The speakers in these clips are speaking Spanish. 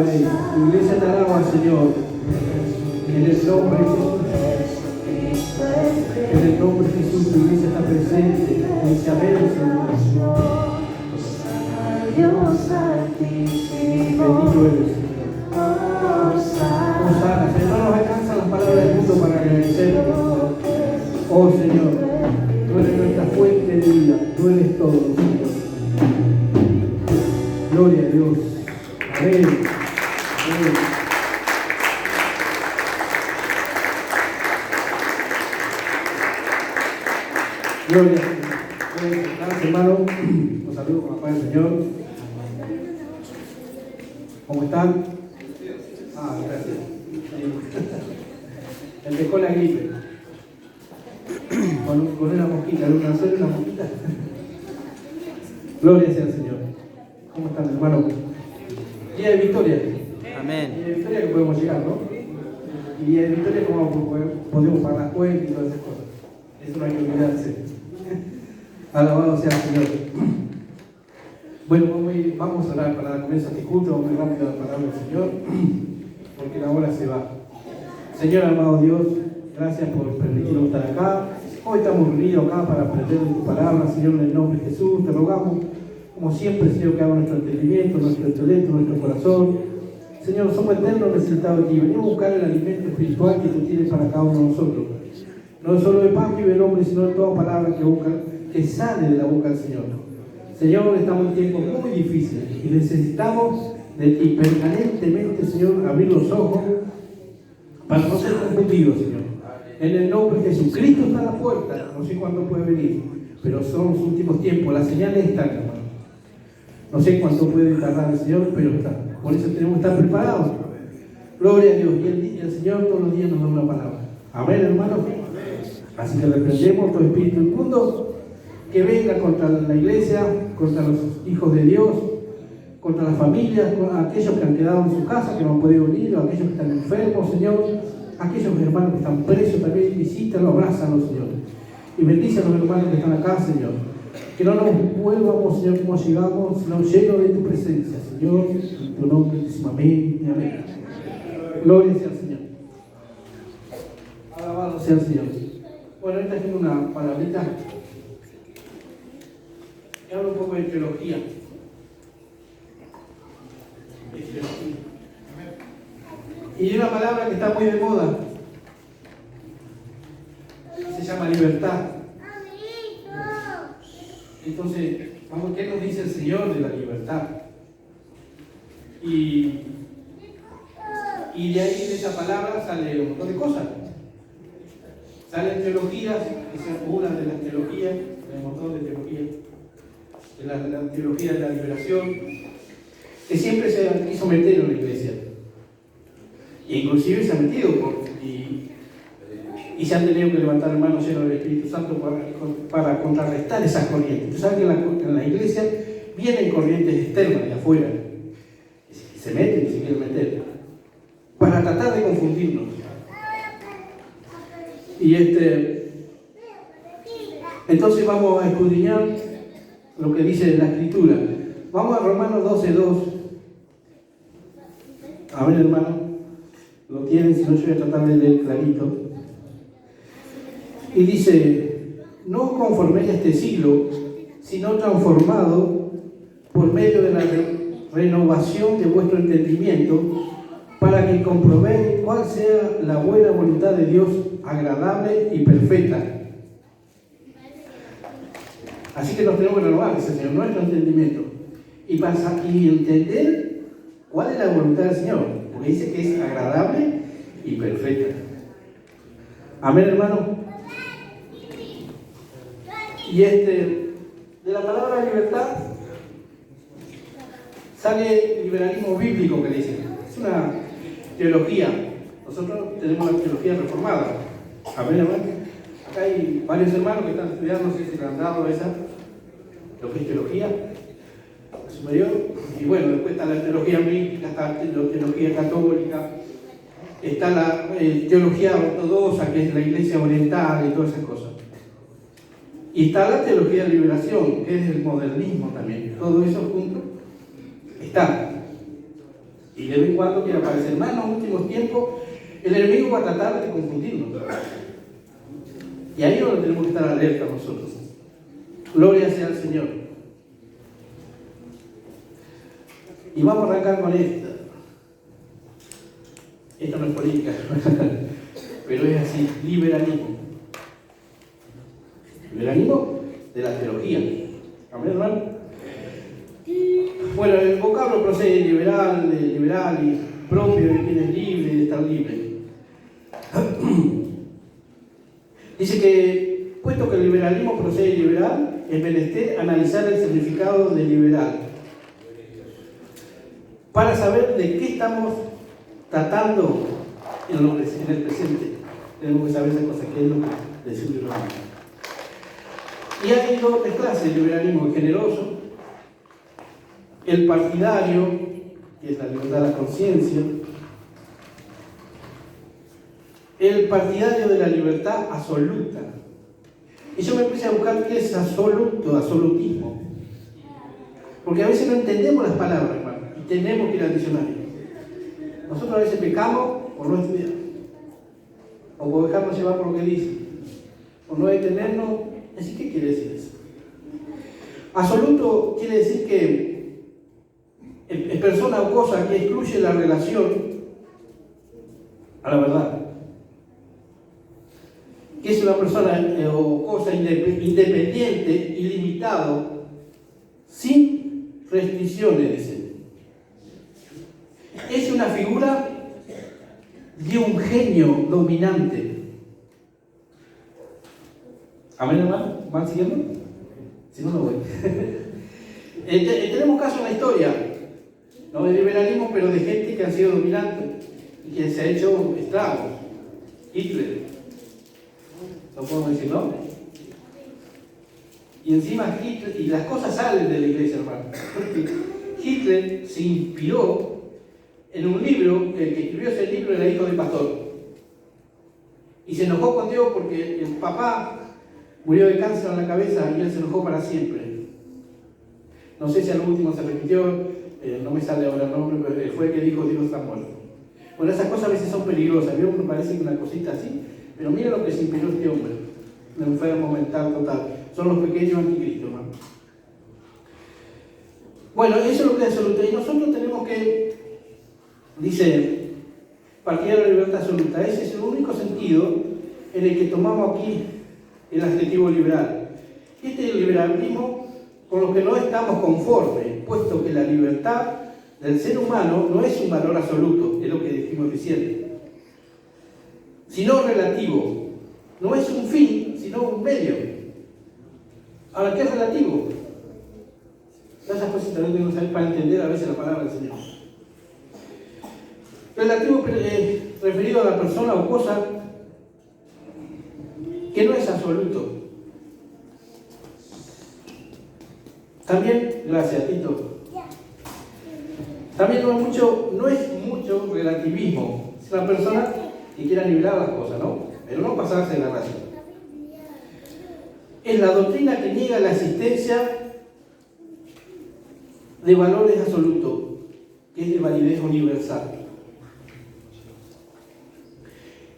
Padre, tu iglesia te alaba, Señor, en el nombre de Jesús. En el nombre de Jesús, tu iglesia está presente. Dice amén, Señor. Bendito eres, Señor. Osana, Señor, no nos alcanzan las palabras del mundo para agradecerte. Oh, Señor, tú eres nuestra fuente de vida, tú eres todo, Señor. Gloria a Dios. Amén. Amén. Gloria a Dios. Gracias, hermano. Los saludo con la paz del Señor. ¿Cómo están? Gracias. Él dejó la gripe. Con una mosquita, una mosquita. Gloria sea al Señor. ¿Cómo están, hermano? Día de victoria. Amén. Día de victoria que podemos llegar, ¿no? Y día de victoria como podemos pagar las cuentas y todas esas cosas. Eso no hay que olvidarse. Alabado sea el Señor. Bueno, vamos a orar para dar comienzo a este culto. Vamos muy rápido a la palabra del Señor, porque la hora se va. Señor, amado Dios, gracias por permitirnos estar acá. Hoy estamos reunidos acá para aprender de tu palabra, Señor, en el nombre de Jesús. Te rogamos, como siempre, Señor, que haga nuestro entendimiento, nuestro intelecto, nuestro corazón. Señor, somos eternos necesitados de ti. Venimos a buscar el alimento espiritual que tú tienes para cada uno de nosotros. No solo de pan vive el hombre, sino de toda palabra que sale de la boca del Señor. Señor, estamos en tiempos muy difíciles y necesitamos de ti permanentemente, Señor, abrir los ojos para no ser confundidos, Señor. En el nombre de Jesús. Cristo está a la puerta, no sé cuándo puede venir, pero son los últimos tiempos, las señales están, hermano. No sé cuánto puede tardar el Señor, pero está. Por eso tenemos que estar preparados. Gloria a Dios. Y el Señor todos los días nos da una palabra. Amén, hermano. Así que reprendemos todo espíritu inmundo que venga contra la iglesia, contra los hijos de Dios, contra las familias, contra aquellos que han quedado en su casa, que no han podido venir, aquellos que están enfermos, Señor, aquellos hermanos que están presos también, visítalos, abrázalos, Señor. Y bendice a los hermanos que están acá, Señor. Que no nos vuelvamos, Señor, como llegamos, sino llenos de tu presencia, Señor. En tu nombre, amén y amén. Gloria sea al Señor. Alabado sea el Señor. Bueno, ahorita tengo una palabrita que habla un poco de teología. Y hay una palabra que está muy de moda. Se llama libertad. Entonces, vamos, ¿qué nos dice el Señor de la libertad? Y de ahí, de esa palabra, sale un montón de cosas. Salen teologías, esa es una de las teologías, hay un montón de teologías. De la teología de la liberación, que siempre se quiso meter en la iglesia. E inclusive se ha metido y se han tenido que levantar hermanos llenos del Espíritu Santo para contrarrestar esas corrientes. Tú sabes que en la iglesia vienen corrientes externas de afuera, y se meten y se quieren meter, para tratar de confundirnos. Y entonces vamos a escudriñar lo que dice la Escritura. Vamos a Romanos 12:2. A ver, hermano, lo tienen, si no yo voy a tratar de leer clarito. Y dice: no os conforméis a este siglo, sino transformado por medio de la renovación de vuestro entendimiento, para que comprobéis cuál sea la buena voluntad de Dios, agradable y perfecta. Así que nos tenemos que renovar, dice el Señor, nuestro entendimiento. Y entender cuál es la voluntad del Señor, porque dice que es agradable y perfecta. Amén, hermano. Y de la palabra libertad sale el liberalismo bíblico, que dicen. Es una teología. Nosotros tenemos la teología reformada. Amén, hermano. Acá hay varios hermanos que están estudiando, no sé si se han dado esa, lo que es teología superior. Y bueno, después está la teología mística, está la teología católica, está la teología ortodoxa, que es la iglesia oriental y todas esas cosas. Y está la teología de liberación, que es el modernismo también. Todo eso junto está. Y Y de vez en cuando quiere aparecer más. En los últimos tiempos, el enemigo va a tratar de confundirnos. Y ahí es donde tenemos que estar alerta nosotros. Gloria sea al Señor. Y vamos a arrancar con esta. Esto no es política, pero es así, liberalismo. Liberalismo de la teología. ¿Amén, hermano? Bueno, el vocablo procede de liberal y propio de quien es libre, de estar libre. Dice que, puesto que el liberalismo procede de liberal, es menester analizar el significado de liberal para saber de qué estamos tratando en el presente. Tenemos que saber esas cosas, que es lo que decimos liberalismo. Y hay dos clases de liberalismo: el generoso, el partidario, que es la libertad de la conciencia, el partidario de la libertad absoluta. Y yo me puse a buscar qué es absolutismo. Porque a veces no entendemos las palabras, hermano, y tenemos que ir al diccionario. Nosotros a veces pecamos por no estudiar, o por dejarnos llevar por lo que dice, o no detenernos. Así, ¿qué quiere decir eso? Absoluto quiere decir que es persona o cosa que excluye la relación a la verdad. Que es una persona o cosa independiente, ilimitado, sin restricciones, dice. Es una figura de un genio dominante. ¿Amén, hermano? ¿Van siguiendo? Si no, no voy. Tenemos casos en la historia, no de liberalismo, pero de gente que ha sido dominante y que se ha hecho estragos. Hitler, no podemos decir nombre. Y encima Hitler, y las cosas salen de la iglesia, hermano. Porque Hitler se inspiró en un libro, el que escribió ese libro era hijo de pastor. Y se enojó con Dios porque el papá murió de cáncer en la cabeza y él se enojó para siempre. No sé si al último se repitió, no me sale ahora el nombre, pero fue el que dijo: Dios está muerto. Bueno, esas cosas a veces son peligrosas. ¿Vio? Me parece que una cosita así, pero mira lo que se inspiró este hombre. Un enfermo mental total. Son los pequeños anticristos, hermano. Bueno, eso es lo que es absoluto. Y nosotros tenemos que, dice, partidario de la libertad absoluta. Ese es el único sentido en el que tomamos aquí el adjetivo liberal. Este es el liberalismo con lo que no estamos conformes, puesto que la libertad del ser humano no es un valor absoluto, es lo que dijimos diciendo, sino relativo. No es un fin, sino un medio. Ahora, ¿qué es relativo? Esas cosas también tenemos que saber para entender a veces la palabra del Señor. Relativo referido a la persona o cosa que no es absoluto. También, gracias Tito, también no es mucho relativismo. Es una persona que quiera nivelar las cosas, ¿no? Pero no pasarse de la raya. Es la doctrina que niega la existencia de valores absolutos, que es de validez universal.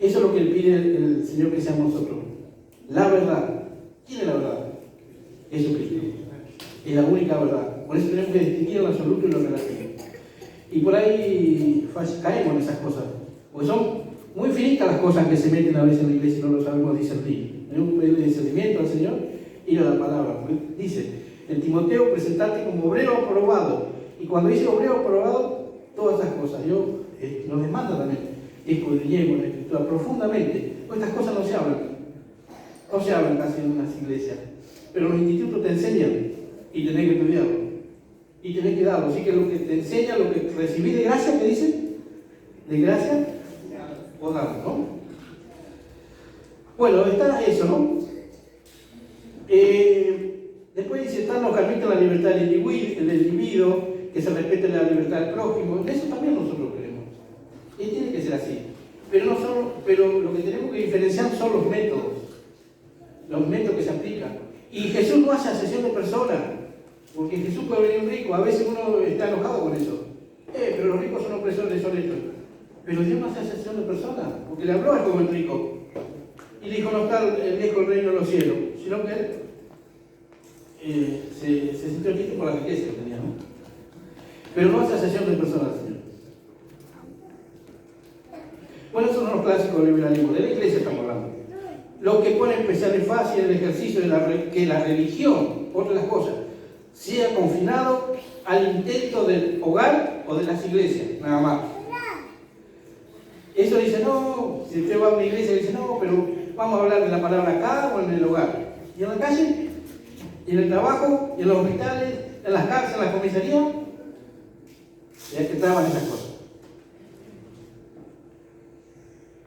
Eso es lo que le pide el Señor que seamos nosotros. La verdad. ¿Quién es la verdad? Jesucristo. Es la única verdad. Por eso tenemos que distinguir lo absoluto y lo relativo. Y por ahí caemos en esas cosas. Porque son muy finitas las cosas que se meten a veces en la iglesia y no lo sabemos discernir. Tenemos que pedirle discernimiento al Señor y a la palabra. Dice, en Timoteo, presentarte como obrero aprobado. Y cuando dice obrero aprobado, todas esas cosas. Dios nos demanda también. Escudriñemos la Escritura profundamente. Pues estas cosas no se hablan. No se hablan casi en unas iglesias. Pero los institutos te enseñan y tenés que estudiarlo. Y tenés que darlo. Así que lo que te enseña, lo que recibí de gracia, ¿qué dice? De gracia o darlo, ¿no? Bueno, está eso, ¿no? Después dice, está nos permite la libertad del individuo, que se respete la libertad del prójimo. De eso también nosotros creemos. Y tiene que ser así. Pero lo que tenemos que diferenciar son los métodos que se aplican. Y Jesús no hace asesión de personas, porque Jesús puede venir rico. A veces uno está enojado con eso. pero los ricos son opresores, son estos. Pero Dios no hace excepción de personas, porque le habló al joven rico y le dijo: no está lejos el reino de los cielos, sino que él se sintió triste por la riqueza que tenía, ¿no? Pero no hace excepción de personas, Señor. Bueno, esos son los clásicos del liberalismo, de la iglesia estamos hablando. Lo que pone especial énfasis en el ejercicio de que la religión, otra de las cosas, sea confinado al intento del hogar o de las iglesias, nada más. Eso dice: no, si usted va a una iglesia dice: no, pero vamos a hablar de la palabra acá o en el hogar. ¿Y en la calle? ¿Y en el trabajo? ¿Y en los hospitales? ¿En las cárceles? ¿En las comisarías? Ya que estaban esas cosas.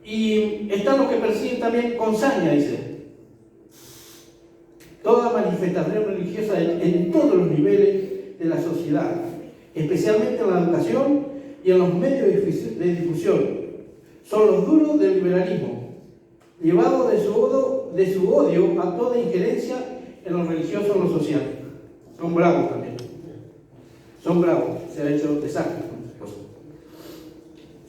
Y están los que persiguen también con saña, dice. Toda manifestación religiosa en todos los niveles de la sociedad, especialmente en la educación y en los medios de difusión, son los duros del liberalismo, llevados de su odio a toda injerencia en lo religioso o lo social. Son bravos también. Son bravos. Se ha hecho desastre con esas cosas.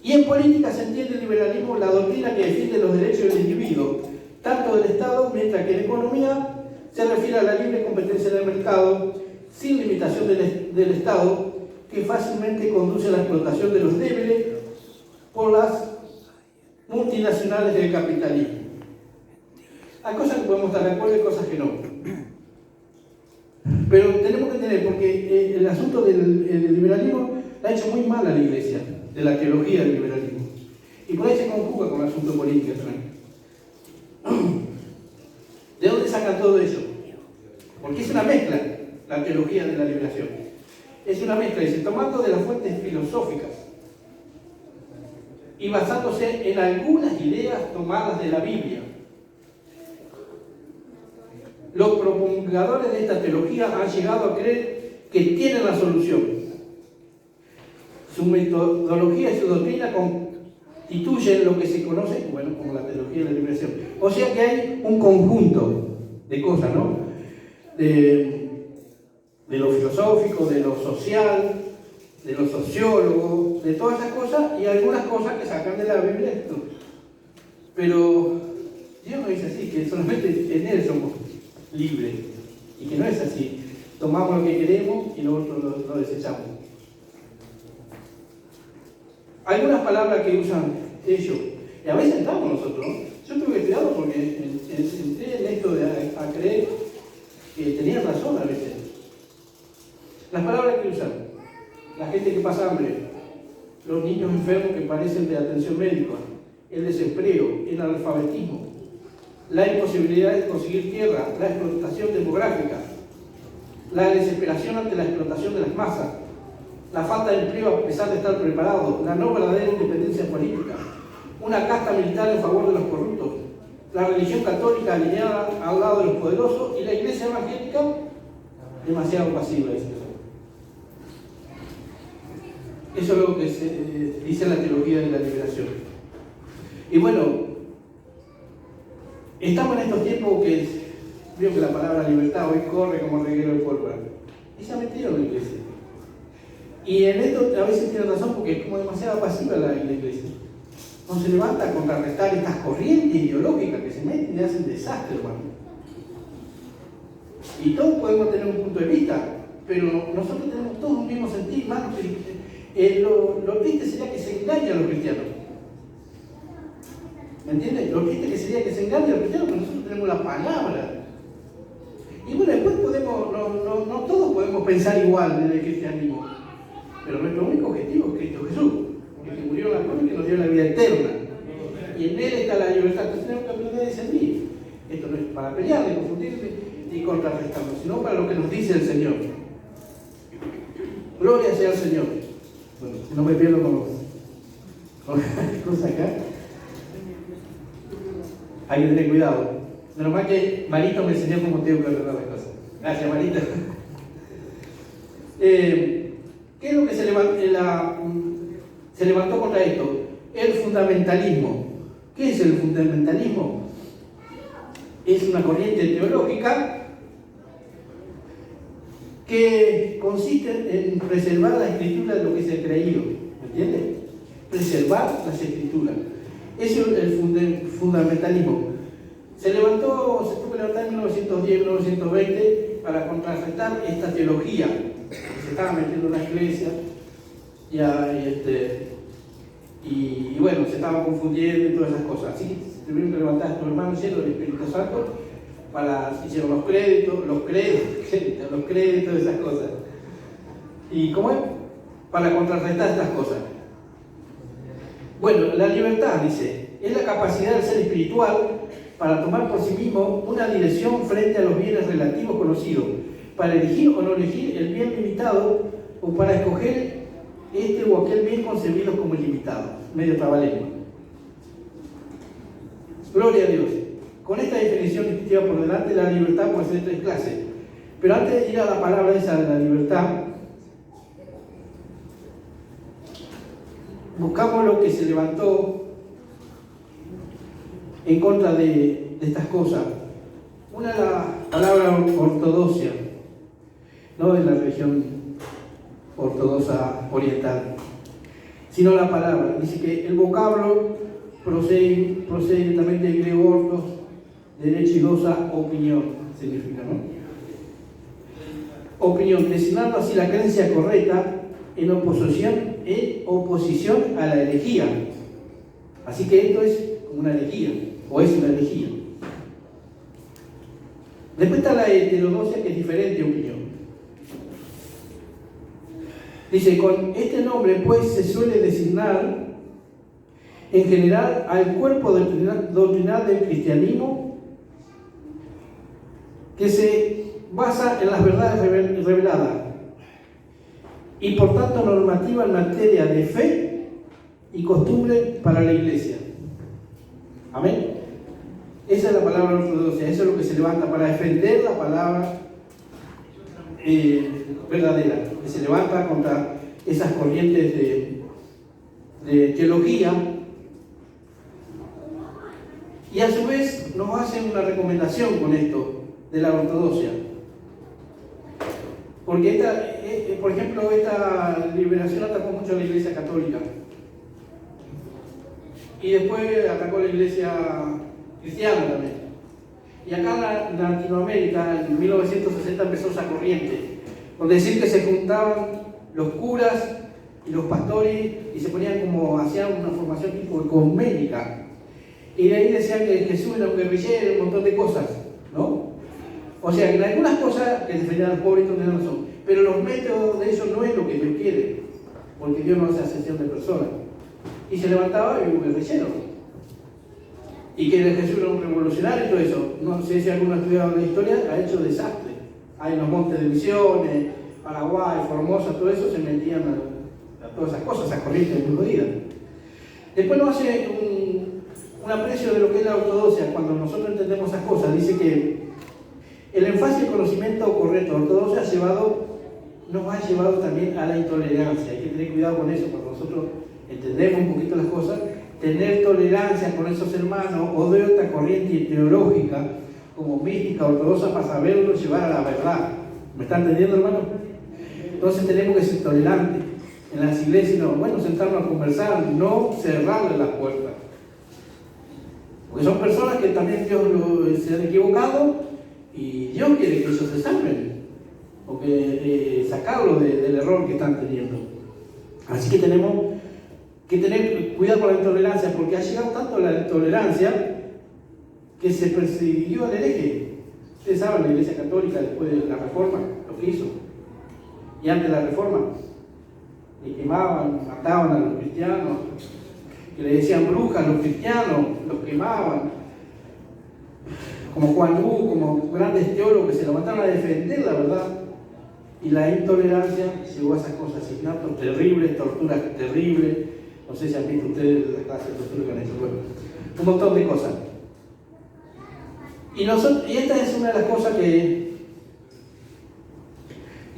Y en política se entiende el liberalismo la doctrina que defiende los derechos del individuo, tanto del Estado, mientras que en economía se refiere a la libre competencia del mercado, sin limitación del Estado, que fácilmente conduce a la explotación de los débiles por las multinacionales del capitalismo. Hay cosas que podemos estar de acuerdo y cosas que no. Pero tenemos que entender, porque el asunto del liberalismo la ha hecho muy mal a la iglesia, de la teología del liberalismo. Y por ahí se conjuga con el asunto político también. ¿De dónde sacan todo eso? Porque es una mezcla, la teología de la liberación. Es una mezcla, dice, tomando de las fuentes filosóficas y basándose en algunas ideas tomadas de la Biblia. Los promulgadores de esta teología han llegado a creer que tienen la solución. Su metodología y su doctrina constituyen lo que se conoce, bueno, como la teología de la liberación. O sea que hay un conjunto de cosas, ¿no? De lo filosófico, de lo social, de los sociólogos, de todas esas cosas, y algunas cosas que sacan de la Biblia. Pero Dios no dice así, que solamente en Él somos libres, y que no es así. Tomamos lo que queremos y nosotros lo desechamos. Algunas palabras que usan ellos, y a veces entramos nosotros, ¿no? Yo tuve que cuidado porque entré en esto de a creer que tenían razón a veces. Las palabras que usan, la gente que pasa hambre, los niños enfermos que padecen de atención médica, el desempleo, el analfabetismo, la imposibilidad de conseguir tierra, la explotación demográfica, la desesperación ante la explotación de las masas, la falta de empleo a pesar de estar preparado, la no verdadera independencia política, una casta militar en favor de los corruptos, la religión católica alineada al lado de los poderosos y la iglesia evangélica demasiado pasiva. Eso es lo que se dice en la teología de la liberación. Y bueno, estamos en estos tiempos que veo que la palabra libertad hoy corre como reguero de pólvora. Y se ha metido en la iglesia. Y en esto a veces tiene razón porque es como demasiado pasiva la iglesia. No se levanta a contrarrestar estas corrientes ideológicas que se meten y hacen desastre, hermano. Y todos podemos tener un punto de vista, pero nosotros tenemos todos un mismo sentir, hermano. Lo triste sería que se engañe a los cristianos. ¿Me entiendes? Lo triste que sería que se engañe a los cristianos, porque nosotros tenemos la palabra. Y bueno, después podemos, no todos podemos pensar igual en el cristianismo. Pero nuestro único objetivo es Cristo Jesús, que murió en la cruz y que nos dio la vida eterna. Y en Él está la libertad. Entonces tenemos que aprender a discernir. Esto no es para pelear, ni confundirse, ni contrarrestarnos, sino para lo que nos dice el Señor. Gloria sea al Señor. Bueno, si no me pierdo con las cosas acá. Hay que tener cuidado. Menos mal que Marito me enseñó cómo tengo que arreglar las cosas. Gracias, Marito. ¿Qué es lo que se levantó contra esto? El fundamentalismo. ¿Qué es el fundamentalismo? Es una corriente teológica que consiste en preservar la escritura de lo que se ha creído. ¿Me entiendes? Preservar las escrituras. Ese es el fundamentalismo. Se tuvo que levantar en 1910, 1920 para contrarrestar esta teología que se estaba metiendo en la iglesia y bueno, se estaban confundiendo y todas esas cosas. Así que se tuvieron que levantar estos hermanos llenos del Espíritu Santo hicieron los créditos de esas cosas. ¿Y cómo es? Para contrarrestar estas cosas. Bueno, la libertad, dice, es la capacidad del ser espiritual para tomar por sí mismo una dirección frente a los bienes relativos conocidos, para elegir o no elegir el bien limitado o para escoger este o aquel bien concebido como ilimitado. Medio trabalengua. Gloria a Dios. Con esta definición distintiva por delante, la libertad puede ser de tres clases. Pero antes de ir a la palabra esa de la libertad, buscamos lo que se levantó en contra de estas cosas. Una es la palabra ortodoxia, no de la religión ortodoxa oriental, sino la palabra. Dice que el vocablo procede directamente del griego ortos, derecho y doxa, opinión, significa, ¿no? Opinión, designando así la creencia correcta en oposición a la herejía. Así que esto es una herejía, o es una herejía. Después está la heterodoxia, que es diferente opinión. Dice, con este nombre pues se suele designar en general al cuerpo doctrinal del cristianismo que se basa en las verdades reveladas y por tanto normativa en materia de fe y costumbre para la iglesia. Amén. Esa es la palabra ortodoxia, eso es lo que se levanta para defender la palabra verdadera, que se levanta contra esas corrientes de teología, y a su vez nos hacen una recomendación con esto de la ortodoxia. Porque por ejemplo, esta liberación atacó mucho a la Iglesia Católica y después atacó a la Iglesia Cristiana también. Y acá en Latinoamérica, en 1960 empezó esa corriente, donde decir que se juntaban los curas y los pastores y se ponían hacían una formación tipo ecuménica. Y de ahí decían que Jesús era un guerrillero, un montón de cosas, ¿no? O sea, que en algunas cosas que defendían a los pobres tenían razón, pero los métodos de ellos no es lo que Dios quiere, porque Dios no hace acepción de personas. Y se levantaba y un guerrillero. Y que Jesús era un revolucionario y todo eso. No sé si alguno ha estudiado la historia, ha hecho desastre. Hay en los montes de Misiones, Paraguay, Formosa, todo eso se metían a todas esas cosas, esas corrientes muy jodidas. Después nos hace un aprecio de lo que es la ortodoxia. Cuando nosotros entendemos esas cosas, dice que el énfasis del conocimiento correcto de ortodoxia nos ha llevado también a la intolerancia. Hay que tener cuidado con eso. Cuando nosotros entendemos un poquito las cosas, tener tolerancia con esos hermanos o de otra corriente teológica como mística ortodoxa para saberlo llevar a la verdad. ¿Me está entendiendo, hermano? Entonces tenemos que ser tolerantes. En las iglesias, sentarnos a conversar, no cerrarle las puertas. Porque son personas que también Dios se han equivocado y Dios quiere que ellos se salven, o que sacarlo del error que están teniendo. Así que tenemos que tener cuidado con la intolerancia, porque ha llegado tanto la intolerancia que se persiguió al hereje. Ustedes saben, la Iglesia Católica después de la Reforma, lo que hizo, y antes de la Reforma, le quemaban, mataban a los cristianos, que le decían brujas a los cristianos, los quemaban, como Juan Hu, como grandes teólogos que se levantaron a defender la verdad. Y la intolerancia llegó a esas cosas, asesinatos terribles, torturas terribles. No sé si han visto ustedes la clase de tortura que han hecho, un montón de cosas. Y esta es una de las cosas que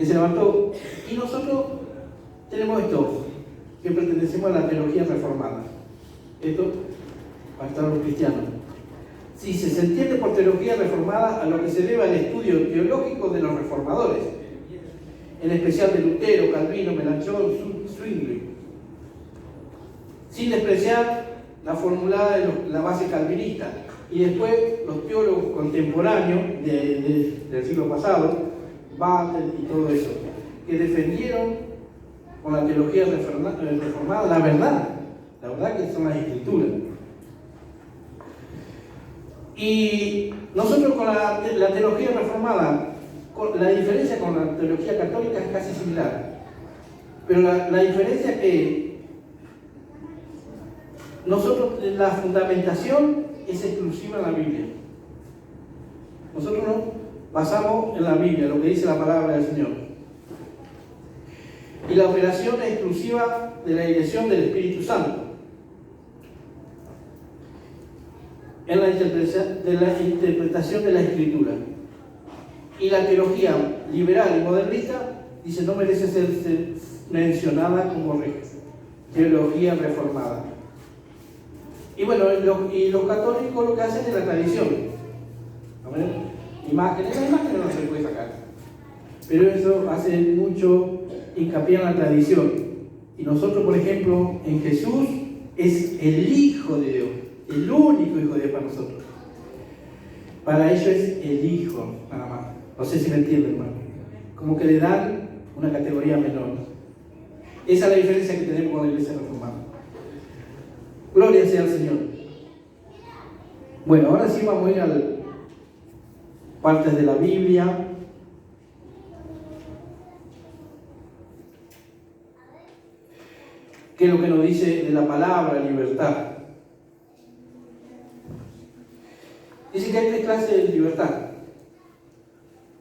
se levantó. Y nosotros tenemos esto, que pertenecemos a la teología reformada. Esto para los cristianos. Si se entiende por teología reformada a lo que se debe al estudio teológico de los reformadores. en especial de Lutero, Calvino, Melanchthon, Zwingli, sin despreciar la formulada de la base calvinista. Y después los teólogos contemporáneos del siglo pasado, Barth y todo eso, que defendieron con la teología reformada la verdad que son las escrituras. Y nosotros con la teología reformada, la diferencia con la teología católica es casi similar, pero la diferencia es que nosotros, la fundamentación es exclusiva en la Biblia. Nosotros nos basamos en la Biblia, lo que dice la palabra del Señor. Y la operación es exclusiva de la dirección del Espíritu Santo. En la interpretación de la Escritura. Y la teología liberal y modernista dice no merece ser mencionada como teología reformada. Y bueno, los católicos lo que hacen es la tradición. A ver, imágenes no se puede sacar. Pero eso hace mucho hincapié en la tradición. Y nosotros, por ejemplo, en Jesús es el Hijo de Dios, el único Hijo de Dios para nosotros. Para ellos es el Hijo, nada más. No sé si me entienden, hermano. Como que le dan una categoría menor. Esa es la diferencia que tenemos con la Iglesia Reformada. Gloria sea al Señor. Bueno, ahora sí vamos a ir a partes de la Biblia. ¿Qué es lo que nos dice de la palabra libertad? Dice que hay tres clases de libertad.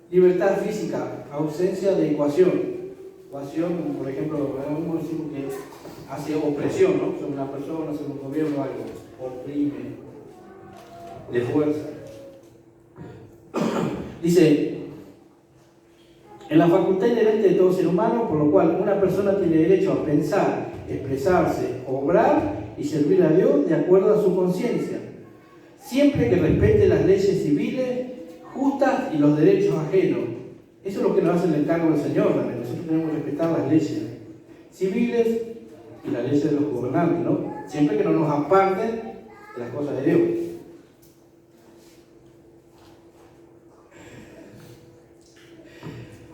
Libertad física, ausencia de ecuación. Ecuación, por ejemplo, uno decimos que hace opresión, ¿no? Sobre una persona, sobre un gobierno, algo, oprime, de fuerza. Dice, en la facultad inherente de todo ser humano, por lo cual una persona tiene derecho a pensar, expresarse, obrar y servir a Dios de acuerdo a su conciencia, siempre que respete las leyes civiles justas y los derechos ajenos. Eso es lo que nos hace el encargo del Señor también. Nosotros tenemos que respetar las leyes civiles y las leyes de los gobernantes, ¿no? Siempre que no nos aparten de las cosas de Dios.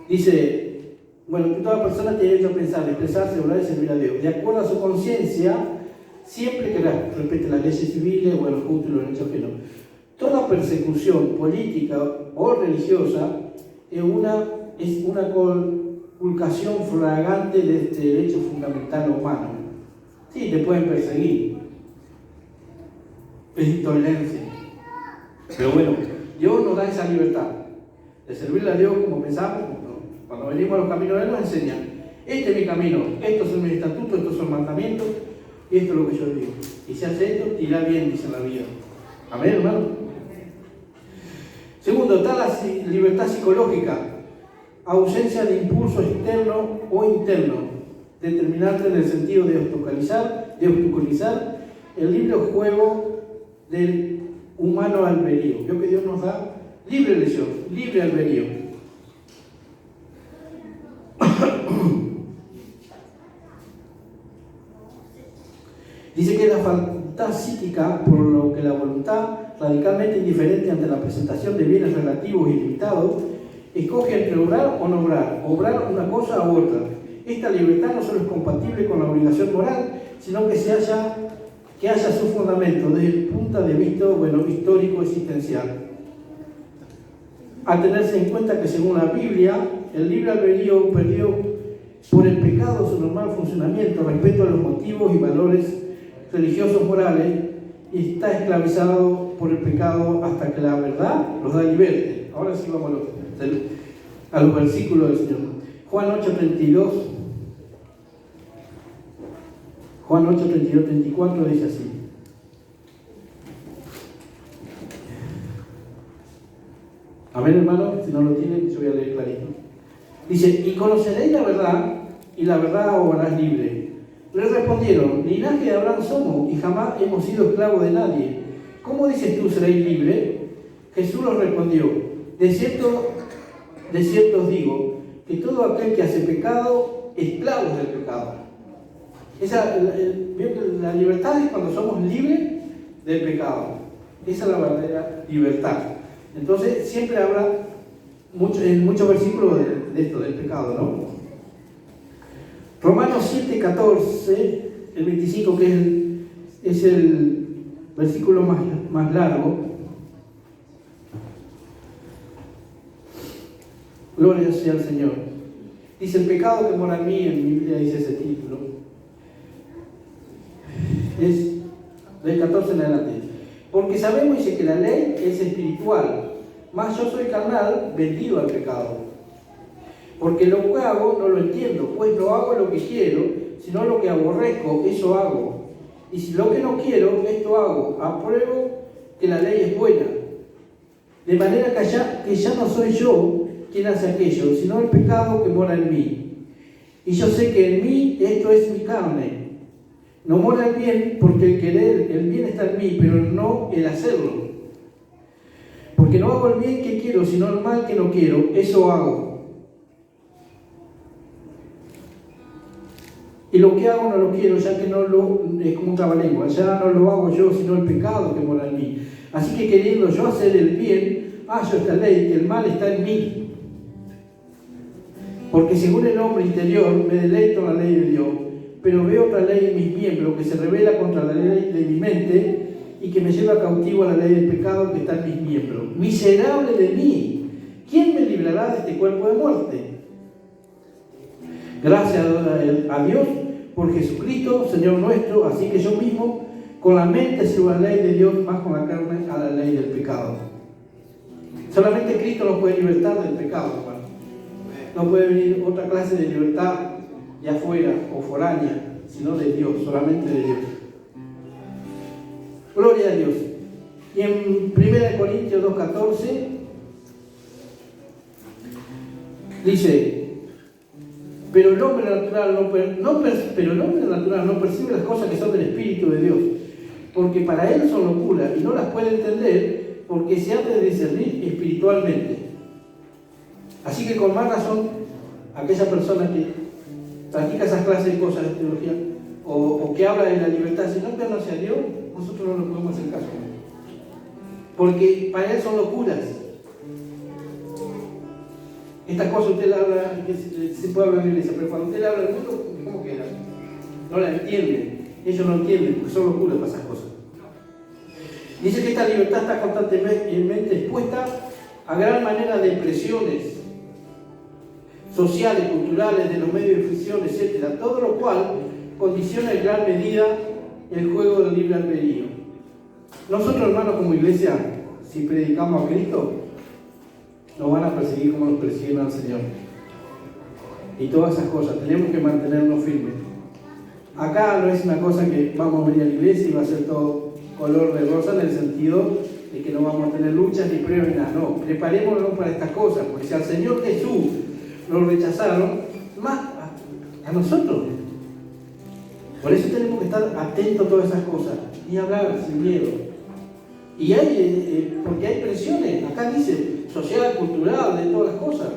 Dice, bueno, que toda persona tiene derecho a pensar, expresarse, obrar y servir a Dios, de acuerdo a su conciencia, siempre que respete las leyes civiles o los justos y los derechos ajenos. Toda persecución política o religiosa es una conculcación flagrante de este derecho fundamental humano. Sí, te pueden perseguir. Es intolerancia. Pero bueno, Dios nos da esa libertad de servirle a Dios como pensamos. Cuando venimos a los caminos, Él nos enseña. Este es mi camino, estos son mis estatutos, estos son mandamientos, y esto es lo que yo digo. Y si hace esto, irá bien, dice la vida. Amén, hermano. Segundo, está la libertad psicológica, ausencia de impulso externo o interno, determinante en el sentido de obstaculizar el libre juego del humano albedrío. Veo que Dios nos da libre elección, libre albedrío. Dice que es la facultad psíquica, por lo que la voluntad, radicalmente indiferente ante la presentación de bienes relativos y limitados, escoge entre obrar o no obrar una cosa u otra. Esta libertad no solo es compatible con la obligación moral, sino que haya su fundamento desde el punto de vista histórico existencial. A tenerse en cuenta que según la Biblia, el libre albedrío perdió por el pecado su normal funcionamiento respecto a los motivos y valores religiosos morales y está esclavizado por el pecado hasta que la verdad los da liberte. Ahora sí vamos a los versículos del Señor. Juan 8:32. Juan 8:32-34 dice así. Amén, hermano. Si no lo tienen, yo voy a leer clarito. Dice, y conoceréis la verdad, y la verdad os hará libre. Le respondieron, linaje de Abraham somos, y jamás hemos sido esclavos de nadie. ¿Cómo dices tú, seréis libre? Jesús les respondió, de cierto os digo, que todo aquel que hace pecado, esclavo del pecado. La libertad es cuando somos libres del pecado. Esa es la verdadera libertad. Entonces siempre habla en muchos versículos de esto, del pecado, ¿no? Romanos 7:14, el 25, que es el versículo más largo. Gloria sea al Señor. Dice: el pecado que mora en mí, en mi Biblia dice ese título. Es del 14 en adelante. Porque sabemos, dice, que la ley es espiritual, mas yo soy carnal, vendido al pecado. Porque lo que hago no lo entiendo, pues no hago lo que quiero, sino lo que aborrezco, eso hago. Y si lo que no quiero, esto hago. Apruebo que la ley es buena. De manera que ya no soy yo quien hace aquello, sino el pecado que mora en mí. Y yo sé que en mí esto es mi carne. No mora el bien, porque el bien está en mí, pero no el hacerlo. Porque no hago el bien que quiero, sino el mal que no quiero, eso hago. Y lo que hago no lo quiero, ya que es como un trabalengua, ya no lo hago yo, sino el pecado que mora en mí. Así que queriendo yo hacer el bien, hallo esta ley, que el mal está en mí. Porque según el hombre interior me deleito en la ley de Dios, pero veo otra ley en mis miembros que se revela contra la ley de mi mente y que me lleva cautivo a la ley del pecado que está en mis miembros. Miserable de mí, ¿quién me librará de este cuerpo de muerte? Gracias a Dios por Jesucristo, Señor nuestro, así que yo mismo con la mente sirvo a la ley de Dios, más con la carne a la ley del pecado. Solamente Cristo nos puede libertar del pecado, hermano. No puede venir otra clase de libertad de afuera o foránea, sino de Dios, solamente de Dios. Gloria a Dios. Y en 1 Corintios 2:14 dice: pero el hombre natural no percibe las cosas que son del Espíritu de Dios, porque para él son locura y no las puede entender, porque se han de discernir espiritualmente. Así que con más razón, aquella persona que practica esas clases de cosas de teología o que habla de la libertad, si no conoce a Dios, nosotros no le podemos hacer caso. Porque para él son locuras. Esta cosa usted la habla, se puede hablar en la iglesia, pero cuando usted le habla al mundo, ¿cómo queda? No la entiende. Ellos no entienden, porque son locuras para esas cosas. Dice que esta libertad está constantemente expuesta a gran manera de presiones sociales, culturales, de los medios de difusión, etc. Todo lo cual condiciona en gran medida el juego del libre albedrío. Nosotros, hermanos, como iglesia, si predicamos a Cristo, nos van a perseguir como nos persiguen al Señor. Y todas esas cosas, tenemos que mantenernos firmes. Acá no es una cosa que vamos a venir a la iglesia y va a ser todo color de rosa, en el sentido de que no vamos a tener luchas ni pruebas ni nada. No, preparémonos para estas cosas, porque si al Señor Jesús lo rechazaron, más a nosotros. Por eso tenemos que estar atentos a todas esas cosas y hablar sin miedo. Y hay, porque hay presiones, acá dice, social, cultural, de todas las cosas.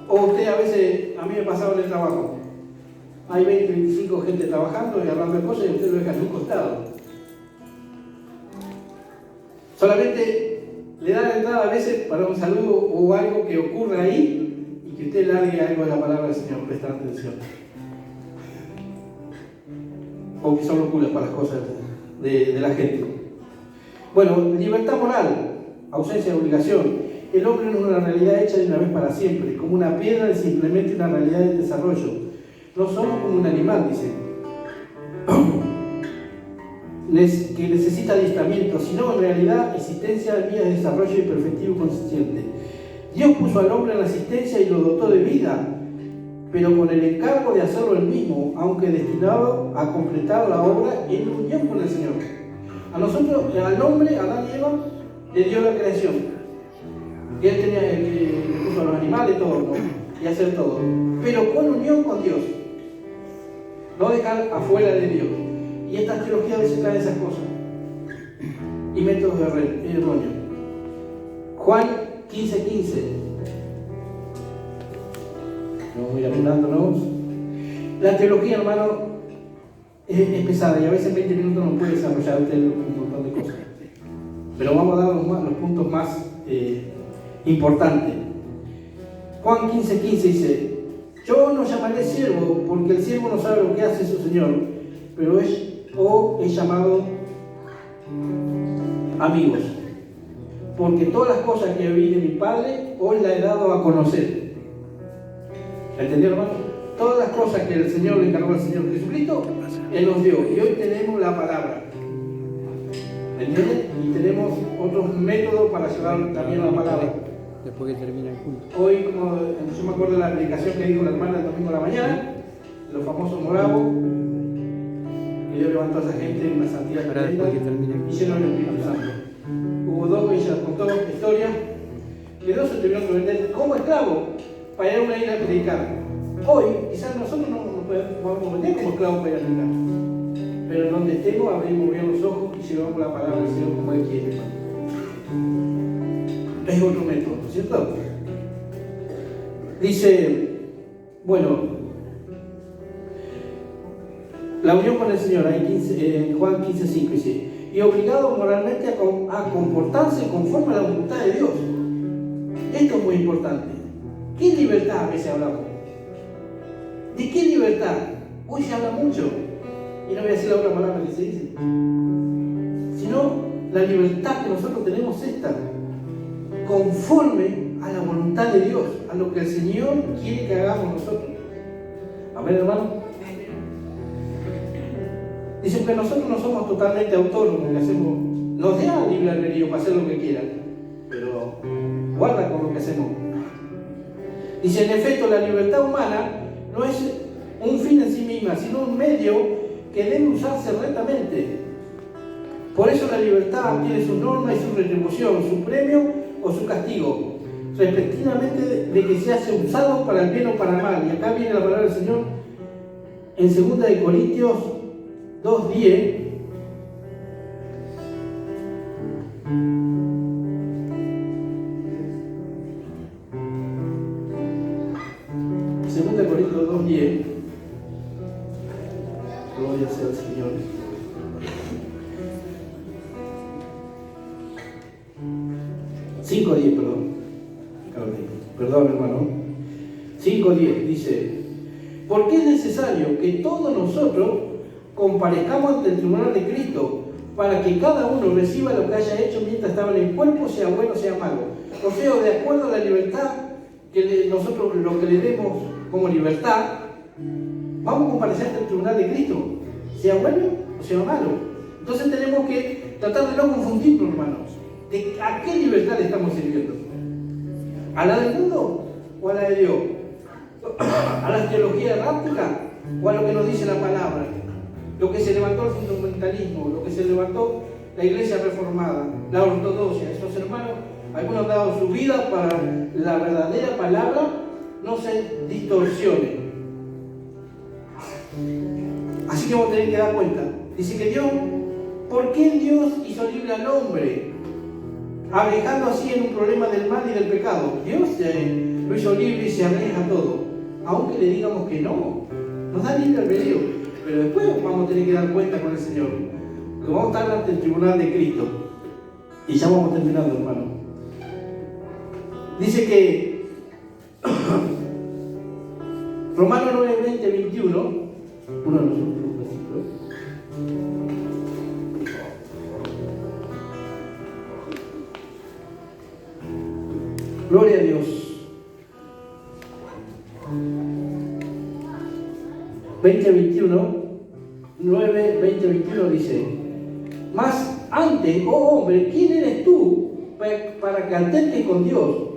O usted a veces, a mí me pasaba en el trabajo, hay 20, 25 gente trabajando y hablando de cosas y usted lo deja en un costado. Solamente le da la entrada a veces para un saludo o algo que ocurra ahí y que usted largue algo de la palabra del Señor, prestar atención. O que son locuras para las cosas de la gente. Bueno, libertad moral, ausencia de obligación. El hombre no es una realidad hecha de una vez para siempre, como una piedra es simplemente una realidad de desarrollo. No somos como un animal, dice, que necesita adiestramiento, sino en realidad existencia de vía de desarrollo y perfectivo consistente. Dios puso al hombre en la existencia y lo dotó de vida, pero con el encargo de hacerlo él mismo, aunque destinado a completar la obra en unión con el Señor. A nosotros, al hombre, a Adán y Eva, le dio la creación. Que él tenía, le puso a los animales, todo, ¿no? Y hacer todo. Pero con unión con Dios. No dejar afuera de Dios. Y esta teología a veces trae esas cosas. Y métodos erróneos. Juan 15:15. vamos a ir apurándonos. La teología, hermano, es pesada y a veces en 20 minutos no puede desarrollar usted un montón de cosas. Pero vamos a dar los puntos más importantes. Juan 15:15 dice: yo no llamaré siervo, porque el siervo no sabe lo que hace su señor, pero es llamado amigos, porque todas las cosas que oí de mi Padre os las he dado a conocer. ¿Entendieron, hermano? Todas las cosas que el Señor le encargó al Señor Jesucristo, Él nos dio, y hoy tenemos la palabra. ¿Entienden? Y tenemos otros métodos para llevar también la palabra. Después que termina el culto. Hoy, como yo me acuerdo de la predicación que dijo la hermana el domingo a la mañana, los famosos moravos, que Dios levantó a esa gente en una santidad tremenda y lleno del Espíritu Santo. Hubo dos, ella contó historias, que dos se tuvieron que vender como esclavos para ir a una isla a predicar. Hoy, quizás nosotros no podemos vender como esclavos para ir a predicar, pero en donde estemos abrimos bien los ojos y llevamos la palabra del Señor como Él quiere. Es otro método, ¿no es cierto? Dice, bueno, la unión con el Señor, ahí Juan 15:5 dice: y obligado moralmente a comportarse conforme a la voluntad de Dios. Esto es muy importante. ¿Qué libertad a veces hablamos? ¿De qué libertad? Hoy se habla mucho, y no voy a decir la otra palabra que se dice, sino la libertad que nosotros tenemos esta, conforme a la voluntad de Dios, a lo que el Señor quiere que hagamos nosotros. Amén, hermano. Dicen que nosotros no somos totalmente autónomos, que hacemos, nos da libre albedrío para hacer lo que quieran, pero guarda con lo que hacemos. Dice, en efecto, la libertad humana no es un fin en sí misma, sino un medio que debe usarse rectamente. Por eso la libertad tiene su norma y su retribución, su premio o su castigo, respectivamente de que se hace usado para el bien o para el mal. Y acá viene la palabra del Señor en 2 de Corintios 2:10. Segunda de Corintios 2:10. Gloria sea al Señor. Perdón, hermano. 5:10 dice: porque es necesario que todos nosotros comparezcamos ante el tribunal de Cristo, para que cada uno reciba lo que haya hecho mientras estaba en el cuerpo, sea bueno o sea malo. O sea, de acuerdo a la libertad que nosotros lo que le demos como libertad, vamos a comparecer ante el tribunal de Cristo, sea bueno o sea malo. Entonces tenemos que tratar de no confundirnos, hermanos. ¿A qué libertad le estamos sirviendo? ¿A la del mundo o a la de Dios? ¿A la teología errática o a lo que nos dice la palabra? Lo que se levantó el fundamentalismo, lo que se levantó la iglesia reformada, la ortodoxia. Esos hermanos, algunos han dado su vida para la verdadera palabra no se distorsione. Así que vamos a tener que dar cuenta. Dice que Dios, ¿por qué Dios hizo libre al hombre? Alejando así en un problema del mal y del pecado. Dios lo hizo libre y se aleja todo. Aunque le digamos que no, nos da libre albedrío. Pero después vamos a tener que dar cuenta con el Señor. Porque vamos a estar ante el tribunal de Cristo. Y ya vamos terminando, hermano. Dice que Romanos 9:20-21, uno de los últimos versículos. Gloria a Dios. 9:20-21 dice: mas antes, oh hombre, ¿quién eres tú para que alterques con Dios?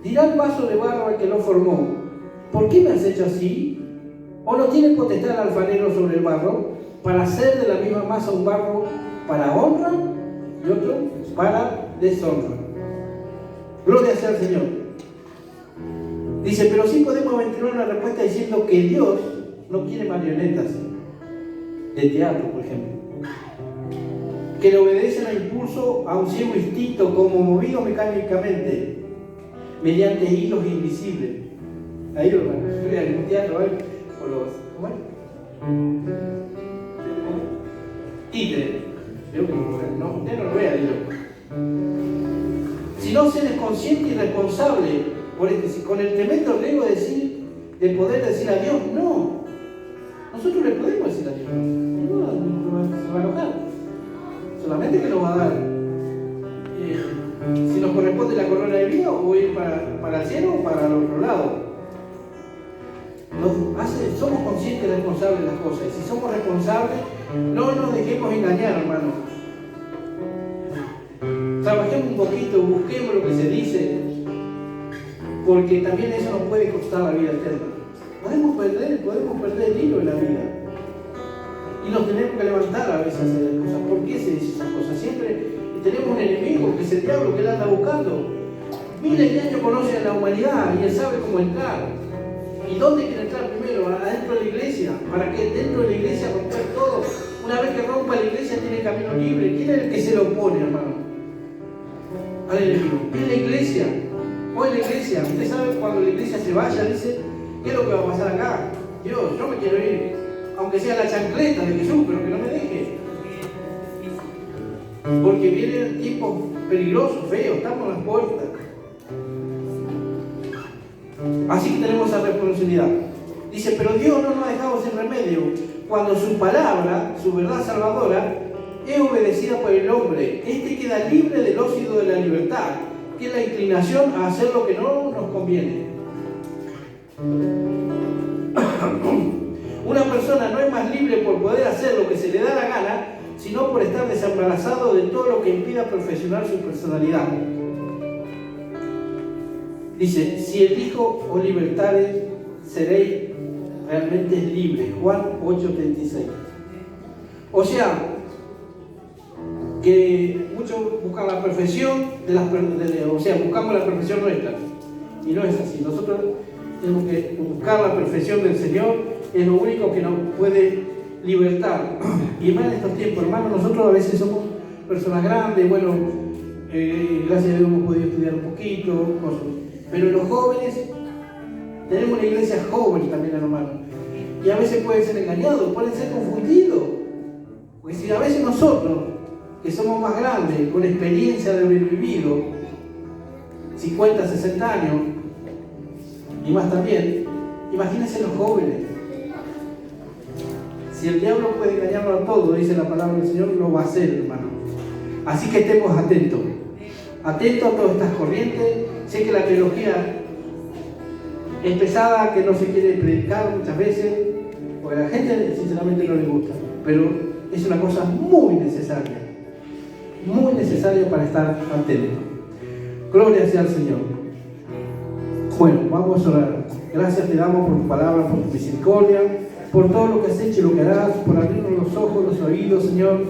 Dirá el vaso de barro al que lo formó: ¿por qué me has hecho así? ¿O no tiene potestad el alfarero sobre el barro para hacer de la misma masa un barro para honra y otro para deshonra? Gloria sea al Señor. Dice, pero sí podemos aventurar una respuesta diciendo que Dios no quiere marionetas de teatro, por ejemplo, que le obedecen a impulso, a un ciego instinto, como movido mecánicamente mediante hilos invisibles. Ahí lo van a limpiar, ¿no? O los, ¿cómo es? Títere. No, usted no lo vea, digo. Si no se es consciente y responsable con el tremendo riesgo de poder decir a Dios no. Nosotros le podemos decir a Dios no. Se va a enojar. Solamente que nos va a dar. Si nos corresponde la corona de vida o ir para el cielo o para el otro lado. Somos conscientes y responsables de las cosas. Y si somos responsables, no nos dejemos engañar, hermanos. Trabajemos un poquito, busquemos lo que se dice, porque también eso nos puede costar la vida eterna. Podemos perder el hilo en la vida. Y nos tenemos que levantar a veces a hacer las cosas. ¿Por qué se dice esas cosas? Siempre tenemos un enemigo, que es el diablo, que él anda buscando. Miles de años conoce a la humanidad y él sabe cómo entrar. ¿Y dónde quiere entrar primero? Adentro de la iglesia. ¿Para que dentro de la iglesia romper todo? Una vez que rompa la iglesia tiene camino libre. ¿Quién es el que se lo opone, hermano? Al enemigo. En la iglesia. Hoy la iglesia. Usted sabe cuando la iglesia se vaya, dice, ¿qué es lo que va a pasar acá? Dios, yo me quiero ir. Aunque sea la chancleta de Jesús, pero que no me deje. Porque vienen tiempos peligrosos, feos, estamos en las puertas. Así que tenemos esa responsabilidad. Dice, pero Dios no nos ha dejado sin remedio cuando su palabra, su verdad salvadora, es obedecida por el hombre. Este queda libre del óxido de la libertad, que es la inclinación a hacer lo que no nos conviene. Una persona no es más libre por poder hacer lo que se le da la gana, sino por estar desembarazado de todo lo que impida perfeccionar su personalidad. Dice, si elijo o libertades, seréis realmente libres. Juan 8:36. O sea, que muchos buscan la perfección buscamos la perfección nuestra. Y no es así. Nosotros tenemos que buscar la perfección del Señor, es lo único que nos puede libertar. Y más en estos tiempos, hermanos, nosotros a veces somos personas grandes, bueno, gracias a Dios hemos podido estudiar un poquito, cosas. Pero los jóvenes, tenemos una iglesia joven también, hermano. Y a veces pueden ser engañados, pueden ser confundidos. Porque si a veces nosotros, que somos más grandes, con experiencia de haber vivido 50, 60 años, y más también, imagínense los jóvenes. Si el diablo puede engañarnos a todos, dice la palabra del Señor, lo va a hacer, hermano. Así que estemos atentos. Atentos a todas estas corrientes. Sé que la teología es pesada, que no se quiere predicar muchas veces, porque a la gente sinceramente no le gusta. Pero es una cosa muy necesaria para estar atentos. Gloria sea al Señor. Bueno, vamos a orar. Gracias te damos por tu palabra, por tu misericordia, por todo lo que has hecho y lo que harás, por abrirnos los ojos, los oídos, Señor,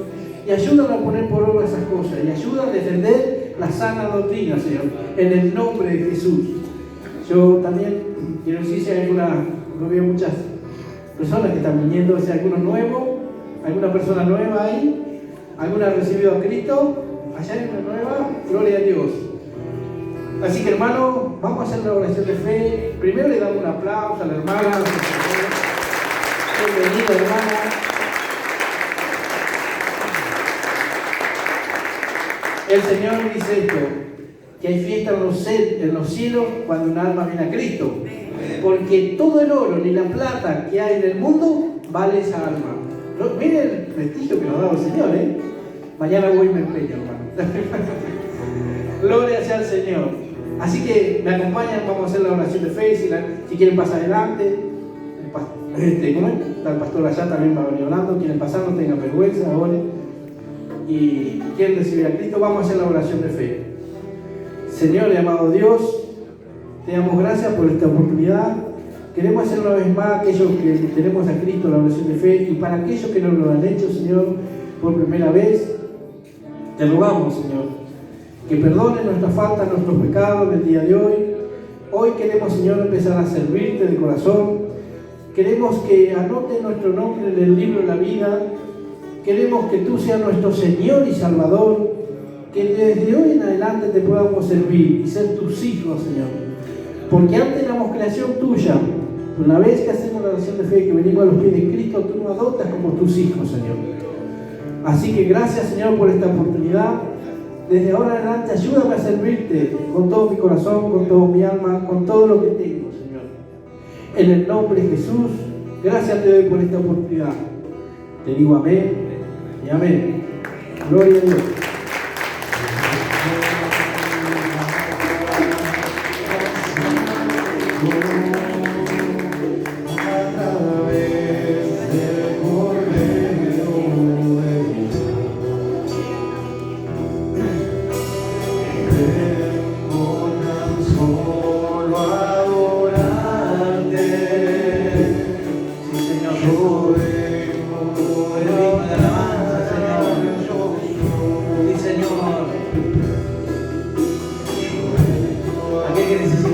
y ayúdanos a poner por obra esas cosas, y ayuda a defender la sana doctrina, Señor, en el nombre de Jesús. Yo también quiero decir si hay no veo muchas personas que están viniendo, si hay alguno nuevo, alguna persona nueva ahí, alguna ha recibido a Cristo, allá hay una nueva, gloria a Dios. Así que, hermano, vamos a hacer la oración de fe. Primero le damos un aplauso a la hermana. Bienvenida, hermana. El Señor dice esto, que hay fiesta en los cielos cuando un alma viene a Cristo. Porque todo el oro ni la plata que hay en el mundo vale esa alma. Miren el prestigio que nos da el Señor, ¿eh? Mañana voy y me empeño, hermano. Gloria sea al Señor. Así que me acompañan, vamos a hacer la oración de fe. Si quieren pasar adelante, ¿cómo es? El pastor allá también va a venir orando. Quieren pasar, no tengan vergüenza, oren. Y quieren recibir a Cristo, vamos a hacer la oración de fe. Señor y amado Dios, te damos gracias por esta oportunidad. Queremos hacer una vez más aquellos que tenemos a Cristo la oración de fe, y para aquellos que no lo han hecho, Señor, por primera vez, te rogamos, Señor, que perdone nuestras faltas, nuestros pecados del día de hoy. Hoy queremos, Señor, empezar a servirte de corazón. Queremos que anote nuestro nombre en el libro de la vida. Queremos que tú seas nuestro Señor y Salvador, que desde hoy en adelante te podamos servir y ser tus hijos, Señor. Porque antes éramos creación tuya. Pero una vez que hacemos la oración de fe, que venimos a los pies de Cristo, tú nos adoptas como tus hijos, Señor. Así que gracias, Señor, por esta oportunidad. Desde ahora en adelante, ayúdame a servirte con todo mi corazón, con toda mi alma, con todo lo que tengo, Señor. En el nombre de Jesús, gracias te doy por esta oportunidad. Te digo amén y amén. Gloria a Dios.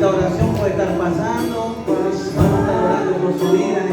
Oración puede estar pasando, vamos a estar orando por su vida.